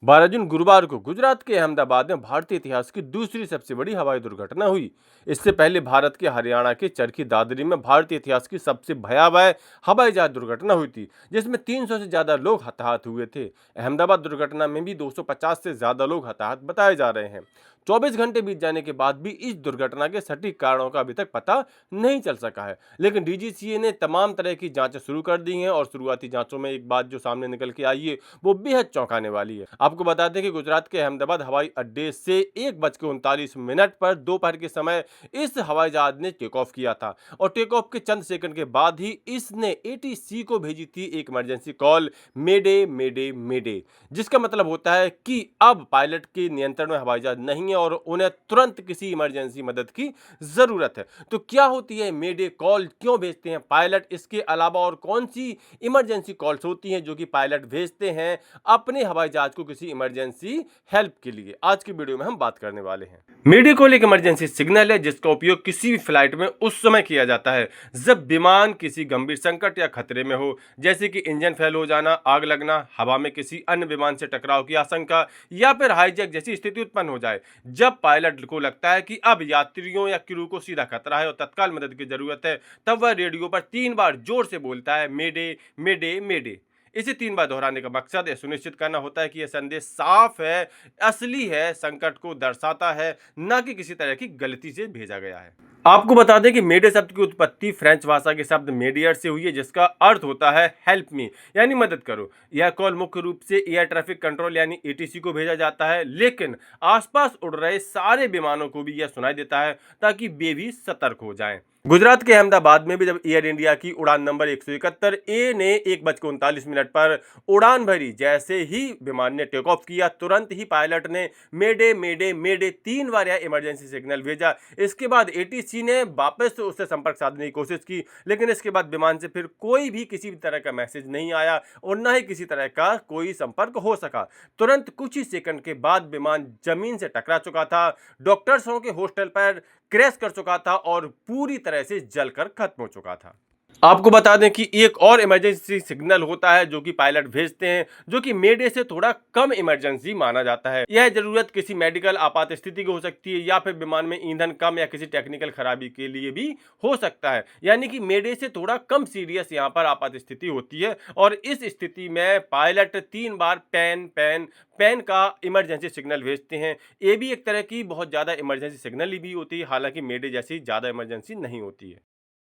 12 जून गुरुवार को गुजरात के अहमदाबाद में भारतीय इतिहास की दूसरी सबसे बड़ी हवाई दुर्घटना हुई। इससे पहले भारत के हरियाणा के चरखी दादरी में भारतीय इतिहास की सबसे भयावह हवाई जहाज दुर्घटना हुई थी, जिसमें 300 से ज्यादा लोग हताहत हुए थे। अहमदाबाद दुर्घटना में भी 250 से ज्यादा लोग हताहत बताए जा रहे हैं। 24 घंटे बीत जाने के बाद भी इस दुर्घटना के सटीक कारणों का अभी तक पता नहीं चल सका है, लेकिन डीजीसीए ने तमाम तरह की जांचें शुरू कर दी हैं और शुरुआती जांचों में एक बात जो सामने निकल के आई है वो बेहद चौंकाने वाली है। आपको बता दें कि गुजरात के अहमदाबाद हवाई अड्डे से 1:39 पर दोपहर के समय इस हवाई जहाज ने टेक ऑफ किया था और टेक ऑफ के चंद सेकंड के बाद ही इसने एटीसी को भेजी थी एक इमरजेंसी कॉल, मेडे मेडे मेडे, जिसका मतलब होता है कि अब पायलट के नियंत्रण में हवाई जहाज नहीं है और उन्हें तुरंत किसी इमरजेंसी मदद की जरूरत है। तो क्या होती है मेडे कॉल, क्यों भेजते हैं पायलट, इसके अलावा और कौन सी इमरजेंसी कॉल्स होती हैं जो कि पायलट भेजते हैं अपने हवाई जहाज को किसी इमरजेंसी हेल्प के लिए, आज की वीडियो में हम बात करने वाले हैं। मेडे कॉल एक इमरजेंसी सिग्नल है जिसका उपयोग किसी भी फ्लाइट में उस समय किया जाता है जब विमान किसी गंभीर संकट या खतरे में हो, जैसे कि इंजन फेल हो जाना, आग लगना, हवा में किसी अन्य विमान से टकराव की आशंका या फिर हाईजैक जैसी स्थिति उत्पन्न हो जाए। जब पायलट को लगता है कि अब यात्रियों या क्रू को सीधा खतरा है और तत्काल मदद की जरूरत है, तब वह रेडियो पर 3 बार जोर से बोलता है, मेडे मेडे मेडे। इसे 3 बार दोहराने का मकसद यह सुनिश्चित करना होता है कि यह संदेश साफ है, असली है, संकट को दर्शाता है, न कि किसी तरह की गलती से भेजा गया है। आपको बता दें कि मेडे शब्द की उत्पत्ति फ्रेंच भाषा के शब्द मेडियर से हुई है, जिसका अर्थ होता है हेल्प मी, यानी मदद करो। यह कॉल मुख्य रूप से एयर ट्रैफिक कंट्रोल यानी एटीसी को भेजा जाता है, लेकिन आसपास उड़ रहे सारे विमानों को भी यह सुनाई देता है ताकि वे भी सतर्क हो जाएं। गुजरात के अहमदाबाद में भी जब एयर इंडिया की उड़ान नंबर 171 ए ने 1:39 पर उड़ान भरी, जैसे ही विमान ने टेक ऑफ किया तुरंत ही पायलट ने मेडे मेडे मेडे 3 बार यह इमरजेंसी सिग्नल भेजा। इसके बाद एटीसी ने वापस उससे संपर्क साधने की कोशिश की, लेकिन इसके बाद विमान से फिर कोई भी किसी भी तरह का मैसेज नहीं आया और न ही किसी तरह का कोई संपर्क हो सका। तुरंत कुछ ही सेकंड के बाद विमान जमीन से टकरा चुका था, डॉक्टर्सों के हॉस्टल पर क्रैश कर चुका था और पूरी तरह से जलकर खत्म हो चुका था। आपको बता दें कि एक और इमरजेंसी सिग्नल होता है जो कि पायलट भेजते हैं, जो कि मेडे से थोड़ा कम इमरजेंसी माना जाता है। यह जरूरत किसी मेडिकल आपात स्थिति की हो सकती है या फिर विमान में ईंधन कम या किसी टेक्निकल खराबी के लिए भी हो सकता है, यानी कि मेडे से थोड़ा कम सीरियस यहाँ पर आपात स्थिति होती है और इस स्थिति में पायलट 3 बार पैन पैन पैन का इमरजेंसी सिग्नल भेजते हैं। ये भी एक तरह की बहुत ज्यादा इमरजेंसी सिग्नल ही भी होती है, हालांकि मेडे जैसी ज्यादा इमरजेंसी नहीं होती है।